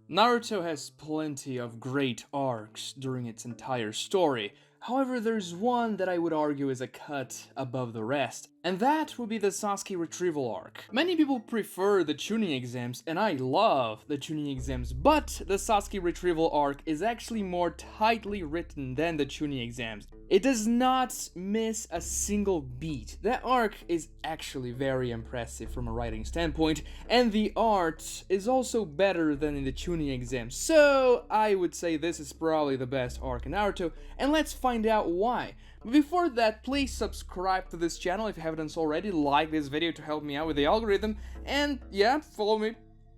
Naruto has plenty of great arcs during its entire story. However, there's one that I would argue is a cut above the rest, and that would be the Sasuke Retrieval Arc. Many people prefer the Chunin Exams, and I love the Chunin Exams, but the Sasuke Retrieval Arc is actually more tightly written than the Chunin Exams. It does not miss a single beat. That arc is actually very impressive from a writing standpoint, and the art is also better than in the Chunin Exams, so I would say this is probably the best arc in Naruto, and let's find out why. But before that, please subscribe to this channel if you haven't already, like this video to help me out with the algorithm, and yeah, follow me,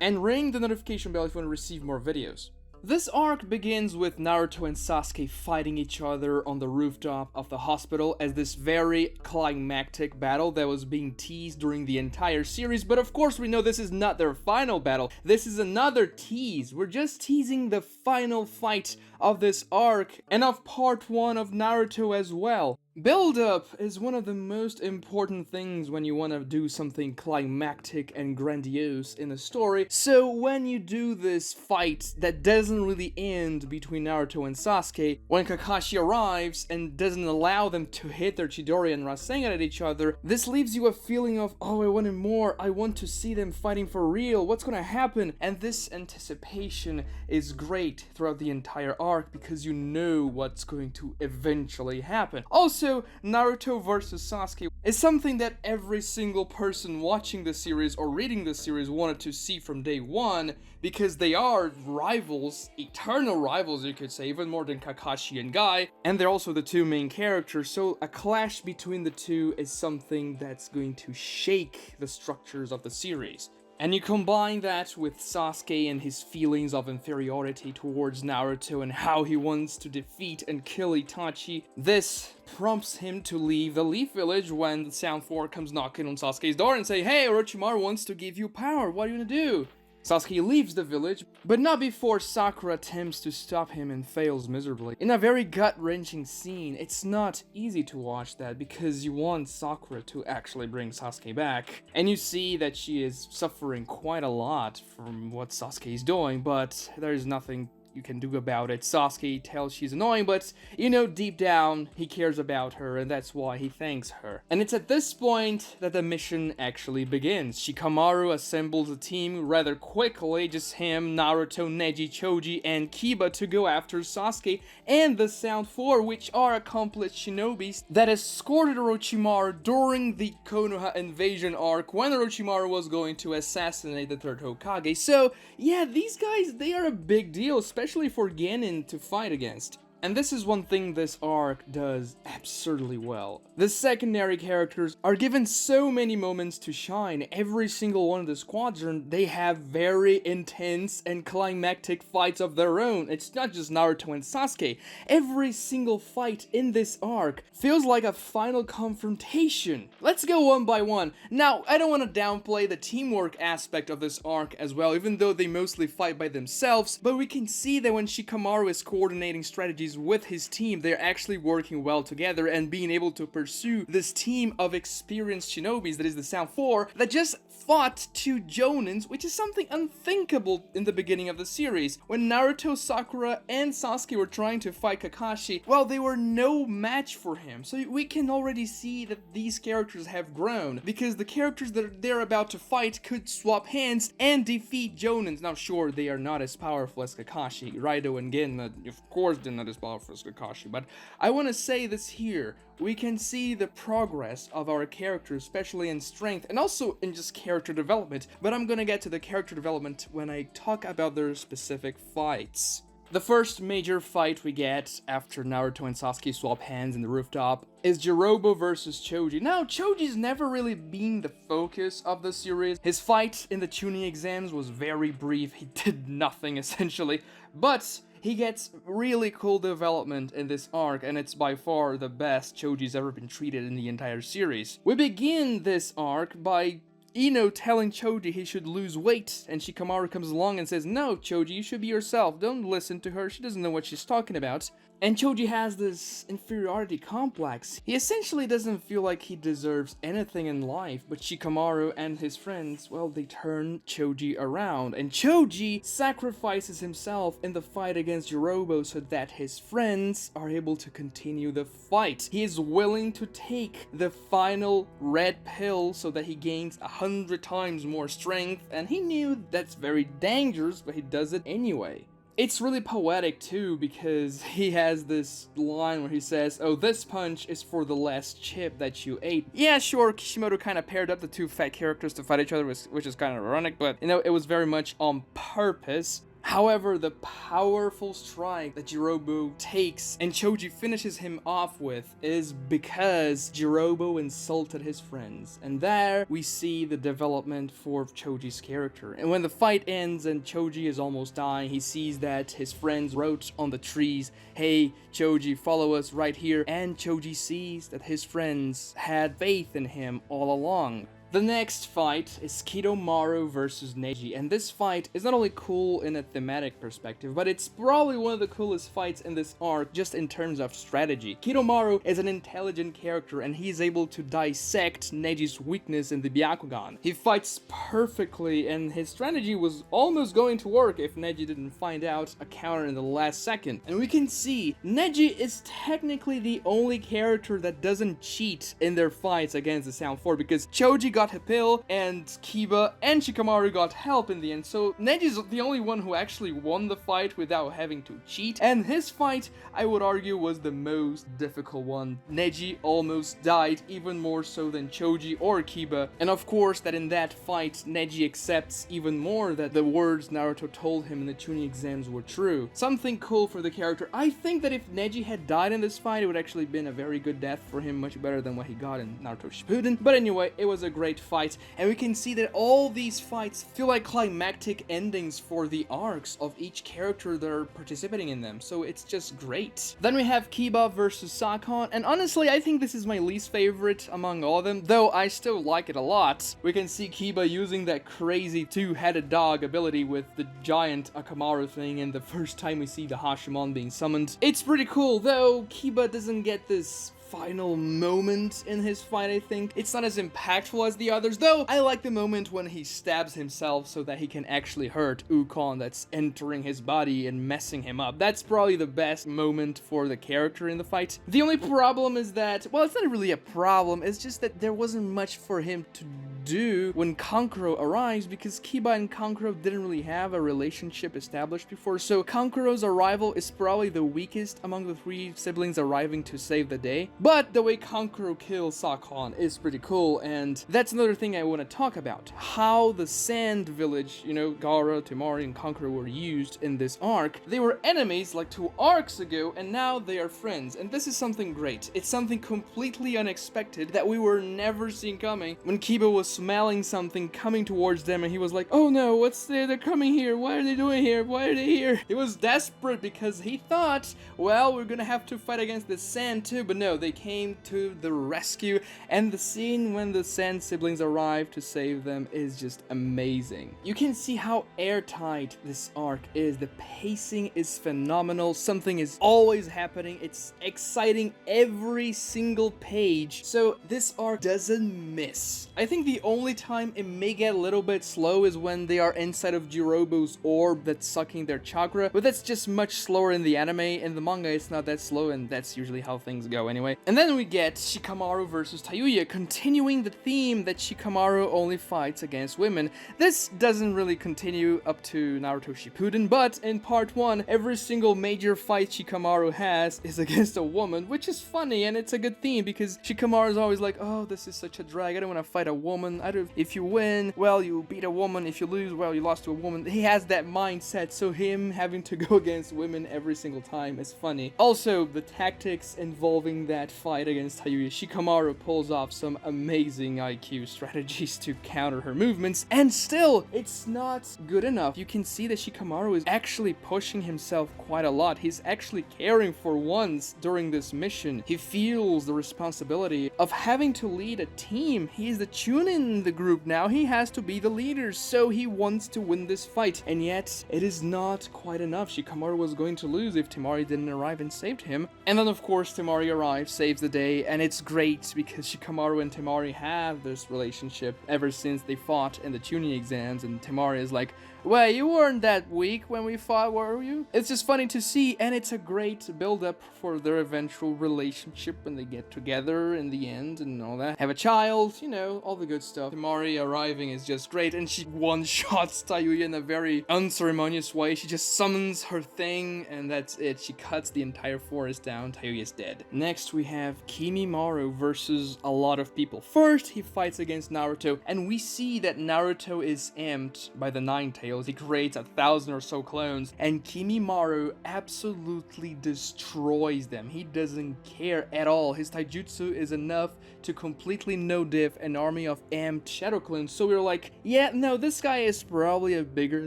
and ring the notification bell if you want to receive more videos. This arc begins with Naruto and Sasuke fighting each other on the rooftop of the hospital as this very climactic battle that was being teased during the entire series, but of course we know this is not their final battle. This is another tease. We're just teasing the final fight of this arc and of part 1 of Naruto as well. Build-up is one of the most important things when you want to do something climactic and grandiose in a story, so when you do this fight that doesn't really end between Naruto and Sasuke, when Kakashi arrives and doesn't allow them to hit their Chidori and Rasengan at each other, this leaves you a feeling of, oh, I wanted more, I want to see them fighting for real, what's gonna happen? And this anticipation is great throughout the entire arc because you know what's going to eventually happen. Also, Naruto vs Sasuke is something that every single person watching the series or reading the series wanted to see from day one, because they are rivals, eternal rivals you could say, even more than Kakashi and Guy, and they're also the two main characters, so a clash between the two is something that's going to shake the structures of the series. And you combine that with Sasuke and his feelings of inferiority towards Naruto and how he wants to defeat and kill Itachi, this prompts him to leave the Leaf Village when the Sound 4 comes knocking on Sasuke's door and say, "Hey, Orochimaru wants to give you power, what are you gonna do?" Sasuke leaves the village, but not before Sakura attempts to stop him and fails miserably. In a very gut-wrenching scene, it's not easy to watch that because you want Sakura to actually bring Sasuke back. And you see that she is suffering quite a lot from what Sasuke is doing, but there's nothing you can do about it. Sasuke tells she's annoying, but you know deep down he cares about her and that's why he thanks her. And it's at this point that the mission actually begins. Shikamaru assembles a team rather quickly, just him, Naruto, Neji, Choji, and Kiba to go after Sasuke and the Sound 4, which are accomplished shinobis that escorted Orochimaru during the Konoha invasion arc when Orochimaru was going to assassinate the third Hokage. So yeah, these guys, they are a big deal, especially for Genin to fight against. And this is one thing this arc does absurdly well. The secondary characters are given so many moments to shine. Every single one of the squadron, they have very intense and climactic fights of their own. It's not just Naruto and Sasuke. Every single fight in this arc feels like a final confrontation. Let's go one by one. Now, I don't want to downplay the teamwork aspect of this arc as well, even though they mostly fight by themselves, but we can see that when Shikamaru is coordinating strategies with his team, they're actually working well together and being able to pursue this team of experienced shinobis that is the Sound 4 that just fought 2 Jonins, which is something unthinkable in the beginning of the series. When Naruto, Sakura, and Sasuke were trying to fight Kakashi, well, they were no match for him. So we can already see that these characters have grown, because the characters that they're about to fight could swap hands and defeat Jonins. Now sure, they are not as powerful as Kakashi. Raido and Gin, of course, they're not as powerful as Kakashi, but I want to say this here. We can see the progress of our characters, especially in strength and also in just character development, but I'm gonna get to the character development when I talk about their specific fights. The first major fight we get after Naruto and Sasuke swap hands in the rooftop is JIrobo versus Choji. Now, Choji's never really been the focus of the series. His fight in the Chunin Exams was very brief. He did nothing essentially, but he gets really cool development in this arc, and it's by far the best Choji's ever been treated in the entire series. We begin this arc by Ino telling Choji he should lose weight, and Shikamaru comes along and says, "No, Choji, you should be yourself. Don't listen to her. She doesn't know what she's talking about." And Choji has this inferiority complex. He essentially doesn't feel like he deserves anything in life, but Shikamaru and his friends, well, they turn Choji around. And Choji sacrifices himself in the fight against JIrobo so that his friends are able to continue the fight. He is willing to take the final red pill so that he gains 100 times more strength, and he knew that's very dangerous, but he does it anyway. It's really poetic too, because he has this line where he says, "Oh, this punch is for the last chip that you ate." Yeah, sure, Kishimoto kind of paired up the two fat characters to fight each other, which is kind of ironic, but, you know, it was very much on purpose. However, the powerful strike that JIrobo takes and Choji finishes him off with is because JIrobo insulted his friends. And there we see the development for Choji's character. And when the fight ends and Choji is almost dying, he sees that his friends wrote on the trees, "Hey, Choji, follow us right here." And Choji sees that his friends had faith in him all along. The next fight is Kidomaru versus Neji, and this fight is not only cool in a thematic perspective, but it's probably one of the coolest fights in this arc just in terms of strategy. Kidomaru is an intelligent character, and he's able to dissect Neji's weakness in the Byakugan. He fights perfectly, and his strategy was almost going to work if Neji didn't find out a counter in the last second. And we can see Neji is technically the only character that doesn't cheat in their fights against the Sound 4, because Choji got a pill, and Kiba and Shikamaru got help in the end, so Neji's the only one who actually won the fight without having to cheat, and his fight, I would argue, was the most difficult one. Neji almost died, even more so than Choji or Kiba, and of course that in that fight, Neji accepts even more that the words Naruto told him in the Chunin exams were true. Something cool for the character. I think that if Neji had died in this fight, it would actually been a very good death for him, much better than what he got in Naruto Shippuden, but anyway, it was a great fight, and we can see that all these fights feel like climactic endings for the arcs of each character that are participating in them, so it's just great. Then we have Kiba versus Sakon, and honestly, I think this is my least favorite among all of them, though I still like it a lot. We can see Kiba using that crazy two-headed dog ability with the giant Akamaru thing, and the first time we see the Hashimon being summoned. It's pretty cool, though Kiba doesn't get this final moment in his fight. I think it's not as impactful as the others, though I like the moment when he stabs himself so that he can actually hurt Ukon that's entering his body and messing him up. That's probably the best moment for the character in the fight. The only problem is that, well, it's not really a problem, it's just that there wasn't much for him to do when Kankuro arrives, because Kiba and Kankuro didn't really have a relationship established before, so Kankuro's arrival is probably the weakest among the three siblings arriving to save the day. But the way Kankuro kills Sakon is pretty cool, and that's another thing I want to talk about. How the Sand Village, you know, Gaara, Temari, and Kankuro were used in this arc. They were enemies like 2 arcs ago, and now they are friends, and this is something great. It's something completely unexpected that we were never seeing coming. When Kiba was smelling something coming towards them, and he was like, "Oh no, what's there? They're coming here. What are they doing here? Why are they here?" He was desperate because he thought, well, we're gonna have to fight against the Sand too, but no, they came to the rescue, and the scene when the Sand siblings arrive to save them is just amazing. You can see how airtight this arc is. The pacing is phenomenal. Something is always happening. It's exciting every single page. So this arc doesn't miss. I think the only time it may get a little bit slow is when they are inside of JIrobo's orb that's sucking their chakra, but that's just much slower in the anime. In the manga, it's not that slow, and that's usually how things go anyway. And then we get Shikamaru versus Tayuya, continuing the theme that Shikamaru only fights against women. This doesn't really continue up to Naruto Shippuden, but in part 1, every single major fight Shikamaru has is against a woman, which is funny, and it's a good theme, because Shikamaru is always like, "Oh, this is such a drag, I don't want to fight a woman. If you win, well, you beat a woman. If you lose, well, you lost to a woman." He has that mindset, so him having to go against women every single time is funny. Also, the tactics involving that fight against Tayuya, Shikamaru pulls off some amazing IQ strategies to counter her movements, and still, it's not good enough. You can see that Shikamaru is actually pushing himself quite a lot. He's actually caring for once during this mission. He feels the responsibility of having to lead a team. He is the Chunin in the group now. He has to be the leader, so he wants to win this fight. And yet, it is not quite enough. Shikamaru was going to lose if Temari didn't arrive and saved him. And then, of course, Temari arrives, saves the day, and it's great because Shikamaru and Temari have this relationship ever since they fought in the Chunin exams, and Temari is like, well, you weren't that weak when we fought, were you? It's just funny to see, and it's a great build-up for their eventual relationship when they get together in the end and all that. Have a child, you know, all the good stuff. Temari arriving is just great, and she one-shots Tayuya in a very unceremonious way. She just summons her thing, and that's it. She cuts the entire forest down. Tayuya's dead. Next, we have Kimimaro versus a lot of people. First, he fights against Naruto, and we see that Naruto is amped by the Nine Tails. He creates 1,000 or so clones, and Kimimaro absolutely destroys them. He doesn't care at all. His taijutsu is enough to completely no-diff an army of amped shadow clones. So we were like, yeah, no, this guy is probably a bigger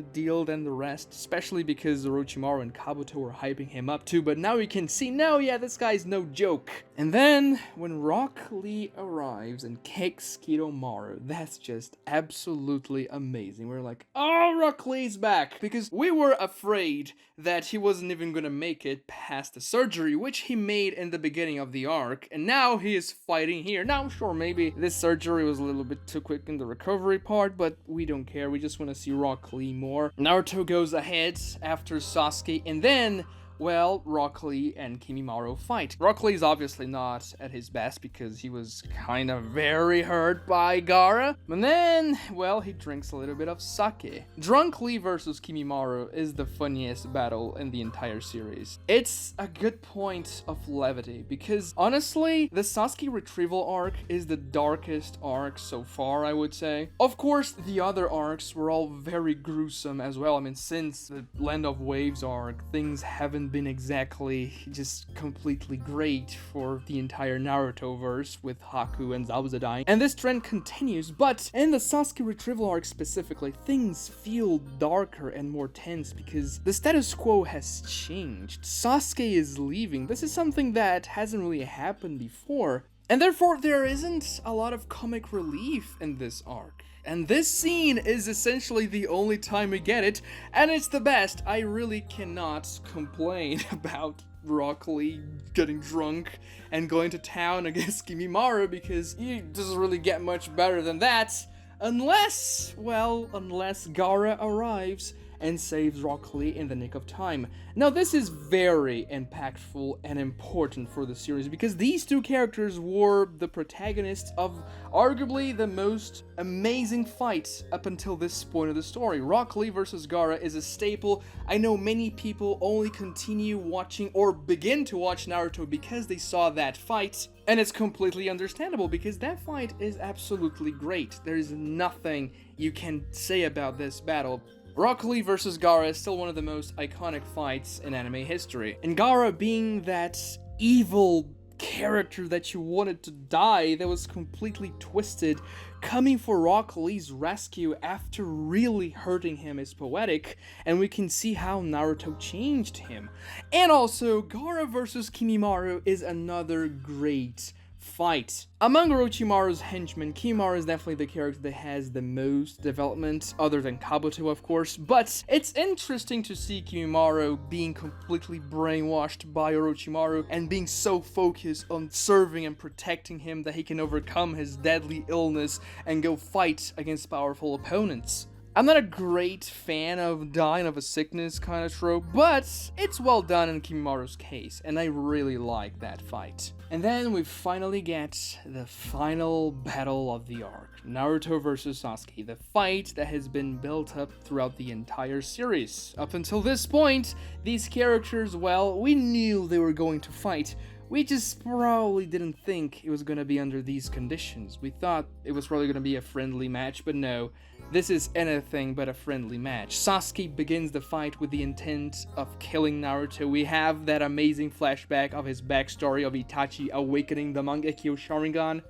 deal than the rest, especially because Orochimaru and Kabuto were hyping him up too, but now we can see, no, yeah, this guy's no joke. And then, when Rock Lee arrives and kicks Kidomaru, that's just absolutely amazing. We're like, oh, Rock Lee's back, because we were afraid that he wasn't even gonna make it past the surgery, which he made in the beginning of the arc, and now he is fighting here. Now, sure, maybe this surgery was a little bit too quick in the recovery part, but we don't care. We just want to see Rock Lee more. Naruto goes ahead after Sasuke, and then, well, Rock Lee and Kimimaro fight. Rock Lee is obviously not at his best because he was kind of very hurt by Gaara. And then, well, he drinks a little bit of sake. Drunk Lee versus Kimimaro is the funniest battle in the entire series. It's a good point of levity because, honestly, the Sasuke Retrieval Arc is the darkest arc so far, I would say. Of course, the other arcs were all very gruesome as well. I mean, since the Land of Waves arc, things haven't been exactly just completely great for the entire Naruto verse with Haku and Zabuza dying, and this trend continues, but in the Sasuke Retrieval Arc specifically, things feel darker and more tense because the status quo has changed. Sasuke is leaving. This is something that hasn't really happened before, and therefore there isn't a lot of comic relief in this arc. And this scene is essentially the only time we get it, and it's the best. I really cannot complain about Rock Lee getting drunk and going to town against Kimimaro because he doesn't really get much better than that. Unless Gaara arrives and saves Rock Lee in the nick of time. Now, this is very impactful and important for the series because these two characters were the protagonists of arguably the most amazing fight up until this point of the story. Rock Lee versus Gaara is a staple. I know many people only continue watching or begin to watch Naruto because they saw that fight, and it's completely understandable because that fight is absolutely great. There is nothing you can say about this battle. Rock Lee vs. Gaara is still one of the most iconic fights in anime history. And Gaara being that evil character that you wanted to die, that was completely twisted, coming for Rock Lee's rescue after really hurting him is poetic, and we can see how Naruto changed him. And also, Gaara vs. Kimimaro is another great fight. Among Orochimaru's henchmen, Kimimaro is definitely the character that has the most development, other than Kabuto, of course, but it's interesting to see Kimimaro being completely brainwashed by Orochimaru and being so focused on serving and protecting him that he can overcome his deadly illness and go fight against powerful opponents. I'm not a great fan of dying of a sickness kind of trope, but it's well done in Kimimaru's case, and I really like that fight. And then we finally get the final battle of the arc, Naruto vs. Sasuke, the fight that has been built up throughout the entire series. Up until this point, these characters, well, we knew they were going to fight. We just probably didn't think it was going to be under these conditions. We thought it was probably going to be a friendly match, but no. This is anything but a friendly match. Sasuke begins the fight with the intent of killing Naruto. We have that amazing flashback of his backstory of Itachi awakening the Mangekyo Sharingan.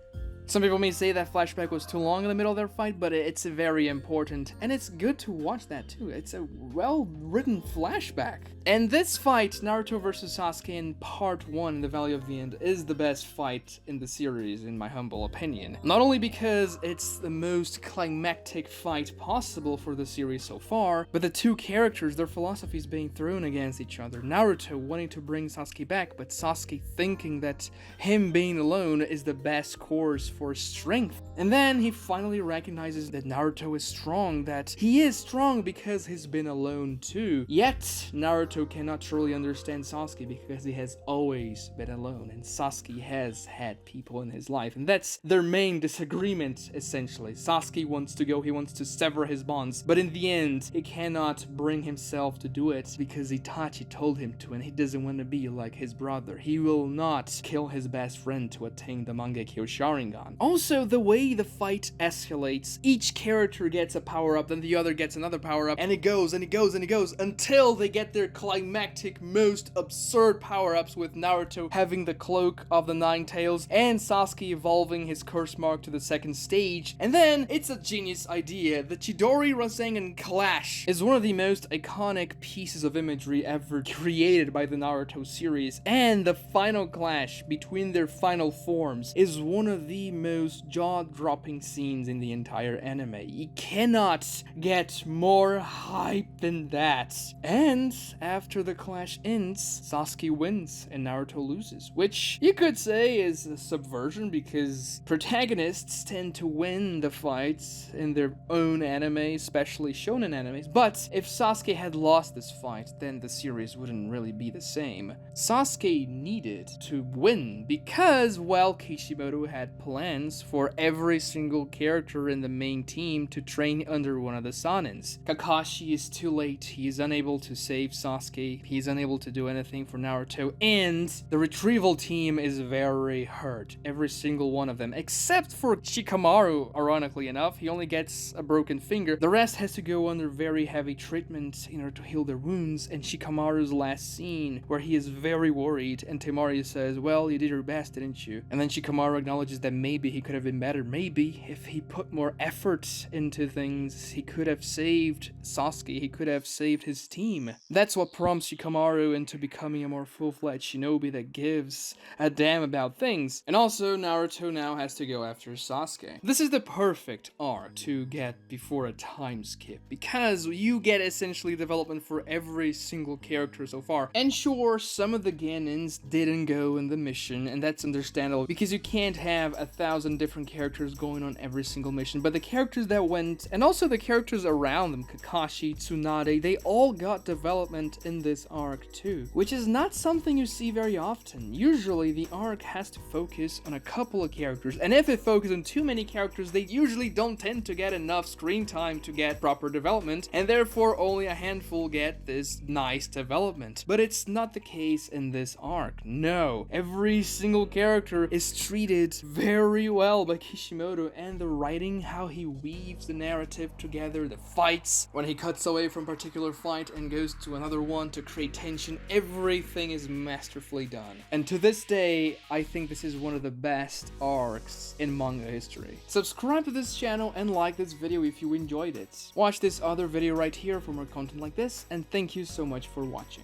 Some people may say that flashback was too long in the middle of their fight, but it's very important, and it's good to watch that too. It's a well-written flashback. And this fight, Naruto vs Sasuke in part 1, The Valley of the End, is the best fight in the series, in my humble opinion. Not only because it's the most climactic fight possible for the series so far, but the two characters, their philosophies being thrown against each other. Naruto wanting to bring Sasuke back, but Sasuke thinking that him being alone is the best course for strength. And then he finally recognizes that Naruto is strong, that he is strong because he's been alone too. Yet, Naruto cannot truly understand Sasuke because he has always been alone, and Sasuke has had people in his life, and that's their main disagreement, essentially. Sasuke wants to go, he wants to sever his bonds, but in the end, he cannot bring himself to do it because Itachi told him to, and he doesn't want to be like his brother. He will not kill his best friend to attain the Mangekyo Sharingan. Also, the way the fight escalates, each character gets a power-up, then the other gets another power-up, and it goes, and it goes, and it goes, until they get their climactic, most absurd power-ups, with Naruto having the cloak of the Nine Tails, and Sasuke evolving his curse mark to the second stage. And then, it's a genius idea. The Chidori Rasengan clash is one of the most iconic pieces of imagery ever created by the Naruto series, and the final clash between their final forms is one of the most jaw-dropping scenes in the entire anime. You cannot get more hype than that. And after the clash ends, Sasuke wins and Naruto loses, which you could say is a subversion because protagonists tend to win the fights in their own anime, especially shonen animes. But if Sasuke had lost this fight, then the series wouldn't really be the same. Sasuke needed to win because, well, Kishimoto had plans for every single character in the main team to train under one of the Sanins. Kakashi is too late, he is unable to save Sasuke, he is unable to do anything for Naruto, and the retrieval team is very hurt, every single one of them, except for Shikamaru, ironically enough. He only gets a broken finger. The rest has to go under very heavy treatment in order to heal their wounds, and Shikamaru's last scene, where he is very worried, and Temari says, well, you did your best, didn't you? And then Shikamaru acknowledges that maybe he could have been better. Maybe if he put more effort into things, he could have saved Sasuke, he could have saved his team. That's what prompts Shikamaru into becoming a more full-fledged shinobi that gives a damn about things. And also, Naruto now has to go after Sasuke. This is the perfect arc to get before a time skip, because you get essentially development for every single character so far. And sure, some of the Genins didn't go in the mission, and that's understandable, because you can't have 1,000 different characters going on every single mission, but the characters that went, and also the characters around them, Kakashi, Tsunade, they all got development in this arc too, which is not something you see very often. Usually, the arc has to focus on a couple of characters, and if it focuses on too many characters, they usually don't tend to get enough screen time to get proper development, and therefore only a handful get this nice development. But it's not the case in this arc. No, every single character is treated very well by Kishimoto, and the writing, how he weaves the narrative together, the fights, when he cuts away from a particular fight and goes to another one to create tension, everything is masterfully done. And to this day, I think this is one of the best arcs in manga history. Subscribe to this channel and like this video if you enjoyed it. Watch this other video right here for more content like this, and thank you so much for watching.